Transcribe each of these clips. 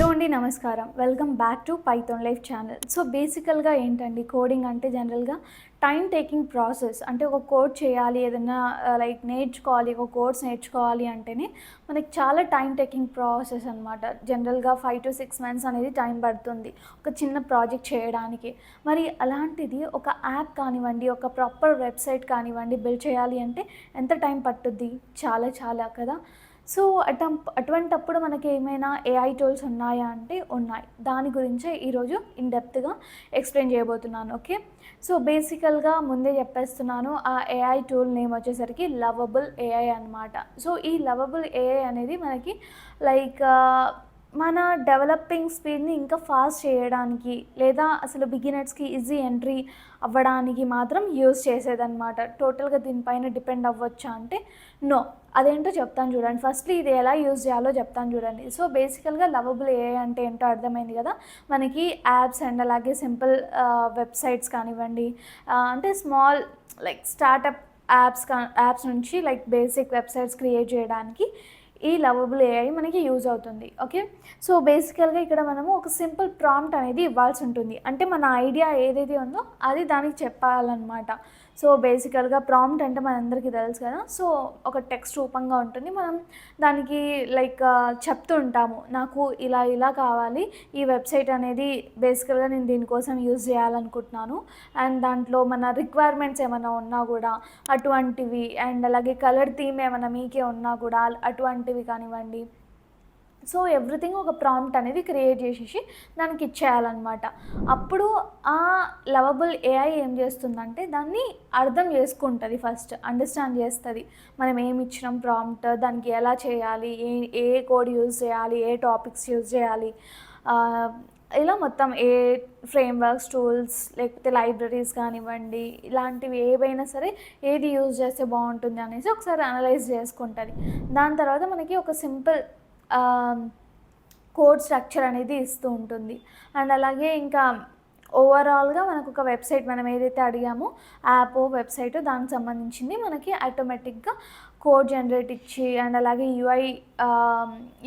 అండి నమస్కారం. Welcome back to Python life channel. So, బేసికల్‌గా ఏంటండి కోడింగ్ అంటే జనరల్‌గా టైమ్ టేకింగ్ ప్రాసెస్. అంటే ఒక కోడ్ చేయాలి ఏదన్నా లైక్ నేర్చుకోవాలి, ఒక కోర్స్ నేర్చుకోవాలి అంటేనే మనకి చాలా టైమ్ టేకింగ్ ప్రాసెస్ అనమాట. జనరల్‌గా 5-6 మంత్స్ అనేది టైం పడుతుంది ఒక చిన్న ప్రాజెక్ట్ చేయడానికి. మరి అలాంటిది ఒక యాప్ కానివ్వండి, ఒక ప్రాపర్ వెబ్‌సైట్ కానివ్వండి బిల్డ్ చేయాలి అంటే ఎంత టైం పట్టుద్ది? చాలా చాలా కదా! సో, అటువంటప్పుడు మనకి ఏమైనా ఏఐ టూల్స్ ఉన్నాయా అంటే ఉన్నాయి. దాని గురించే ఈరోజు ఇన్ డెప్త్‌గా ఎక్స్‌ప్లెయిన్ చేయబోతున్నాను. ఓకే. సో, బేసికల్‌గా ముందే చెప్పేస్తున్నాను. ఆ ఏఐ టూల్ నేమ్ వచ్చేసరికి లవబుల్ ఏఐ అనమాట. సో, ఈ లవబుల్ ఏఐ అనేది మనకి లైక్ మన డెవలపింగ్ స్పీడ్‌ని ఇంకా ఫాస్ట్ చేయడానికి లేదా అసలు బిగినర్స్‌కి ఈజీ ఎంట్రీ అవ్వడానికి మాత్రం యూజ్ చేసేదనమాట. టోటల్‌గా దీనిపైన డిపెండ్ అవ్వచ్చా అంటే నో. అదేంటో చెప్తాను చూడండి. ఫస్ట్‌లీ ఇది ఎలా యూజ్ చేయాలో చెప్తాను చూడండి. సో, బేసికల్‌గా లవబుల్ ఏఐ అంటే ఏంటో అర్థమైంది కదా! మనకి యాప్స్ అండ్ అలాగే సింపుల్ వెబ్‌సైట్స్ కానివ్వండి, అంటే స్మాల్ లైక్ స్టార్టప్ యాప్స్ నుంచి లైక్ బేసిక్ వెబ్‌సైట్స్ క్రియేట్ చేయడానికి ఈ లవబుల్ ఏఐ మనకి యూజ్ అవుతుంది. ఓకే. సో, బేసికల్‌గా ఇక్కడ మనము ఒక సింపుల్ ప్రాంప్ట్ అనేది ఇవ్వాల్సి ఉంటుంది. అంటే మన ఐడియా ఏదైతే ఉందో అది దానికి చెప్పాలన్నమాట. సో, బేసికల్‌గా ప్రాంప్ట్ అంటే మనందరికీ తెలుసు కదా! సో, ఒక టెక్స్ట్ రూపంగా ఉంటుంది. మనం దానికి లైక్ చెప్తూ ఉంటాము. నాకు ఇలా ఇలా కావాలి. ఈ వెబ్‌సైట్ అనేది బేసికల్‌గా నేను దీనికోసం యూజ్ చేయాలనుకుంటున్నాను. అండ్ దాంట్లో మన రిక్వైర్మెంట్స్ ఏమైనా ఉన్నా కూడా అటువంటివి అండ్ అలాగే కలర్ థీమ్ ఏమైనా మీకే ఉన్నా కూడా అటువంటివి కానివ్వండి. సో, ఎవ్రీథింగ్ ఒక ప్రాంప్ట్ అనేది క్రియేట్ చేసేసి దానికి ఇచ్చేయాలనమాట. అప్పుడు ఆ లవబుల్ ఏఐ ఏం చేస్తుందంటే దాన్ని అర్థం చేసుకుంటది ఫస్ట్. అండర్‌స్టాండ్ చేస్తది. మనం ఏమి ఇచ్చినాం ప్రాంప్ట్, దానికి ఎలా చేయాలి, ఏ ఏ కోడ్ యూజ్ చేయాలి, ఏ టాపిక్స్ యూజ్ చేయాలి, ఆహ్, ఇలా మొత్తం ఏ ఫ్రేమ్‌వర్క్స్, టూల్స్ లేకపోతే లైబ్రరీస్ కానివ్వండి, ఇలాంటివి ఏవైనా సరే ఏది యూజ్ చేస్తే బావుంటుంది అనేసి ఒకసారి అనలైజ్ చేసుకుంటది. దాని తర్వాత మనకి ఒక సింపుల్ ఆహ్, కోడ్ స్ట్రక్చర్ అనేది ఇస్తూ ఉంటుంది. అండ్ అలాగే ఇంకా ఓవరాల్‌గా మనకొక వెబ్‌సైట్ మనం ఏదైతే అడిగామో యాపో, వెబ్‌సైటో దానికి సంబంధించింది మనకి ఆటోమేటిక్‌గా కోడ్ జనరేట్ ఇచ్చి అండ్ అలాగే యూఐ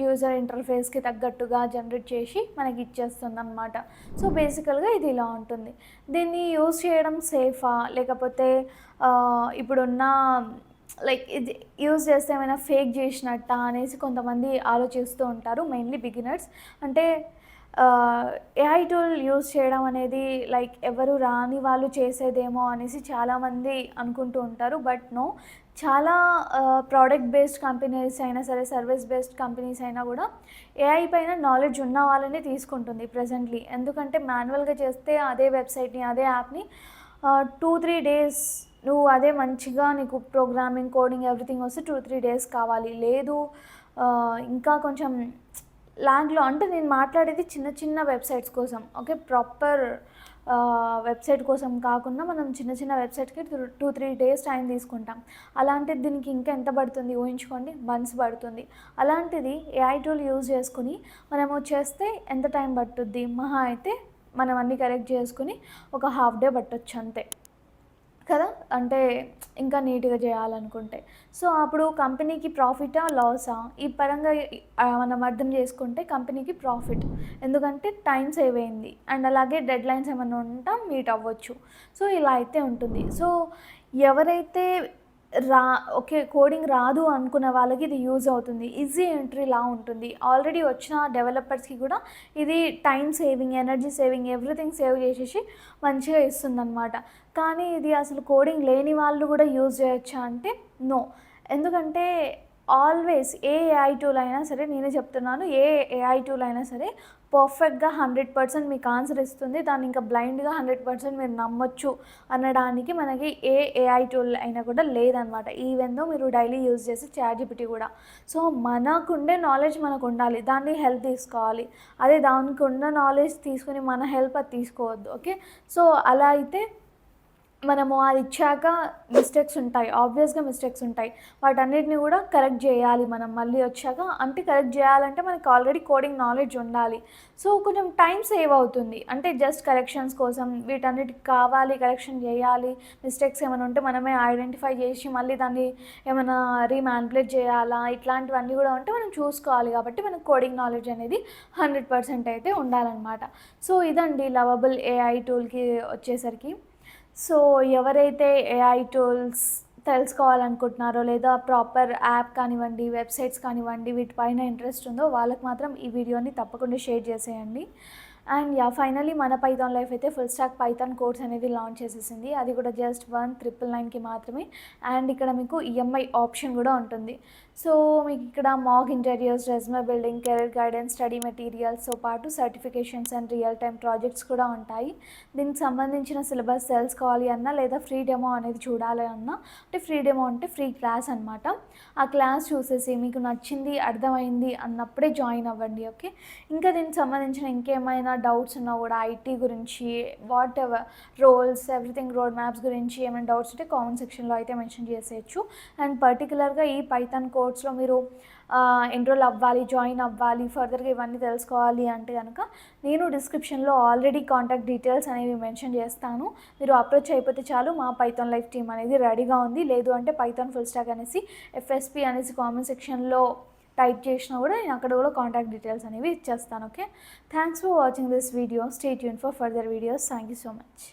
యూజర్ ఇంటర్ఫేస్‌కి తగ్గట్టుగా జనరేట్ చేసి మనకి ఇచ్చేస్తుందనమాట. సో, బేసికల్‌గా ఇది ఇలా ఉంటుంది. దీన్ని యూజ్ చేయడం సేఫా? లేకపోతే ఇప్పుడున్న లైక్ ఇది యూజ్ చేస్తే ఏమైనా ఫేక్ చేసినట్టా అనేసి కొంతమంది ఆలోచిస్తూ ఉంటారు. Mainly beginners. అంటే ఏఐ టూల్ యూజ్ చేయడం అనేది లైక్ ఎవరు రాని వాళ్ళు చేసేదేమో అనేసి చాలామంది అనుకుంటూ ఉంటారు. But no. చాలా ప్రొడక్ట్ బేస్డ్ కంపెనీస్ అయినా సరే, సర్వీస్ బేస్డ్ కంపెనీస్ అయినా కూడా ఏఐ పైన నాలెడ్జ్ ఉన్న వాళ్ళనే తీసుకుంటుంది ప్రెజెంట్‌లీ. ఎందుకంటే మాన్యువల్‌గా చేస్తే అదే వెబ్‌సైట్‌ని, అదే యాప్‌ని 2-3 డేస్ నువ్వు అదే మంచిగా నీకు ప్రోగ్రామింగ్, కోడింగ్ ఎవ్రీథింగ్ వస్తే 2-3 డేస్ కావాలి. లేదు ఇంకా కొంచెం లాంగ్‌లో అంటే నేను మాట్లాడేది చిన్న చిన్న వెబ్‌సైట్స్ కోసం. ఓకే. ప్రాపర్ వెబ్‌సైట్ కోసం కాకుండా మనం చిన్న చిన్న వెబ్‌సైట్‌కి 2-3 డేస్ టైం తీసుకుంటాం. అలాంటిది దీనికి ఇంకా ఎంత పడుతుంది ఊహించుకోండి. మంత్స్ పడుతుంది. అలాంటిది ఏఐ టూల్ యూజ్ చేసుకొని మనము చేస్తే ఎంత టైం పట్టుద్ది? మహా అయితే మనం అన్నీ కరెక్ట్ చేసుకొని ఒక హాఫ్ డే పట్టొచ్చు అంతే. కదా! అంటే ఇంకా నీట్‌గా చేయాలనుకుంటే. సో, అప్పుడు కంపెనీకి ప్రాఫిటా? లాసా? ఈ పరంగా మనం అర్థం చేసుకుంటే కంపెనీకి ప్రాఫిట్. ఎందుకంటే టైం సేవ్ అయింది. అండ్ అలాగే డెడ్‌లైన్స్ ఏమన్నా ఉంటే మీట్ అవ్వచ్చు. సో, ఇలా అయితే ఉంటుంది. సో, ఎవరైతే రా ఓకే. కోడింగ్ రాదు అనుకున్న వాళ్ళకి ఇది యూజ్ అవుతుంది. ఈజీ ఎంట్రీలా ఉంటుంది. ఆల్రెడీ వచ్చిన డెవలపర్స్‌కి కూడా ఇది time saving, energy saving everything save చేసేసి మంచిగా ఇస్తుందనమాట. కానీ ఇది అసలు కోడింగ్ లేని వాళ్ళు కూడా యూజ్ చేయొచ్చా అంటే నో. ఎందుకంటే ఆల్వేస్ ఏ ఏఐ టూల్ అయినా సరే నేనే చెప్తున్నాను. ఏ ఏఐ టూల్ అయినా సరే పర్ఫెక్ట్‌గా 100% మీకు ఆన్సర్ ఇస్తుంది. దాన్ని ఇంకా బ్లైండ్‌గా 100% మీరు నమ్మొచ్చు అనడానికి మనకి ఏ ఏఐ టూల్ అయినా కూడా లేదనమాట. ఈవెన్ దో మీరు డైలీ యూజ్ చేసే చాట్‌జిపిటి కూడా. సో, మనకుండే నాలెడ్జ్ మనకుండాలి. దాన్ని హెల్ప్ తీసుకోవాలి. అదే దానికున్న నాలెడ్జ్ తీసుకొని మన హెల్ప్ అది తీసుకోవద్దు. ఓకే. సో, అలా అయితే మనము అది ఇచ్చాక మిస్టేక్స్ ఉంటాయి. ఆబ్వియస్‌గా మిస్టేక్స్ ఉంటాయి. వాటన్నిటిని కూడా కరెక్ట్ జేయాలి మనం మళ్ళీ వచ్చాక. అంటే కరెక్ట్ జేయాలంటే మనకు ఆల్రెడీ కోడింగ్ నాలెడ్జ్ ఉండాలి. సో, కొంచెం టైం సేవ్ అవుతుంది. అంటే జస్ట్ కరెక్షన్స్ కోసం వీటన్నిటికి కావాలి, కరెక్షన్ జేయాలి. మిస్టేక్స్ ఏమైనా ఉంటే మనమే ఐడెంటిఫై జేసి మళ్ళీ దాన్ని ఏమైనా రీమానిపులేట్ జేయాలా, ఇట్లాంటివన్నీ గూడా ఉంటే మనం చూసుకోవాలి. కాబట్టి మనకు కోడింగ్ నాలెడ్జ్ అనేది 100% అయితే ఉండాలనమాట. సో, ఇదండి లవబుల్ ఏఐ టూల్‌కి వచ్చేసరికి. సో, ఎవరైతే ఏఐ టూల్స్ తెలుసుకోవాలనుకుంటున్నారో, లేదా ప్రాపర్ యాప్ కానివ్వండి, వెబ్‌సైట్స్ కానివ్వండి, వీటిపైన ఇంట్రెస్ట్ ఉందో వాళ్ళకి మాత్రం ఈ వీడియోని తప్పకుండా షేర్ చేసేయండి. And yeah! ఫైనల్లీ మన పైథాన్ లైఫ్ అయితే ఫుల్ స్టాక్ పైథాన్ కోర్స్ అనేది లాంచ్ చేసేసింది. అది కూడా జస్ట్ 1999కి మాత్రమే. అండ్ ఇక్కడ మీకు ఈఎంఐ ఆప్షన్ కూడా ఉంటుంది. సో, మీకు ఇక్కడ mock interviews, resume building, career guidance, study మెటీరియల్స్‌తో పాటు certifications and real time projects కూడా ఉంటాయి. దీనికి సంబంధించిన సిలబస్ తెలుసుకోవాలి అన్నా, లేదా ఫ్రీ డెమో అనేది చూడాలి అన్నా, అంటే ఫ్రీ డెమో అంటే ఫ్రీ క్లాస్ అనమాట. ఆ క్లాస్ చూసేసి మీకు నచ్చింది, అర్థమైంది అన్నప్పుడే జాయిన్ అవ్వండి. ఓకే. ఇంకా దీనికి సంబంధించిన ఇంకేమైనా డౌట్స్ ఉన్నా కూడా ఐటీ గురించి, whatever roles, everything road maps గురించి ఏమైనా డౌట్స్ ఉంటే కామెంట్ సెక్షన్లో అయితే మెన్షన్ చేసేయచ్చు. అండ్ పర్టికులర్గా ఈ పైథాన్ కోర్స్లో మీరు ఎన్రోల్ అవ్వాలి, జాయిన్ అవ్వాలి, ఫర్దర్గా ఇవన్నీ తెలుసుకోవాలి అంటే కనుక నేను డిస్క్రిప్షన్లో ఆల్రెడీ కాంటాక్ట్ డీటెయిల్స్ అనేవి మెన్షన్ చేస్తాను. మీరు అప్రోచ్ అయిపోతే చాలు, మా పైథాన్ లైఫ్ టీమ్ అనేది రెడీగా ఉంది. లేదు అంటే పైథాన్ ఫుల్ స్టాక్ అనేసి ఎఫ్ఎస్పి అనేసి కామెంట్ సెక్షన్లో టైప్ చేసినా కూడా నేను అక్కడ కూడా కాంటాక్ట్ డీటెయిల్స్ అనేవి ఇచ్చేస్తాను. Okay. Thanks for watching this video. Stay tune for further videos. Thank you so much.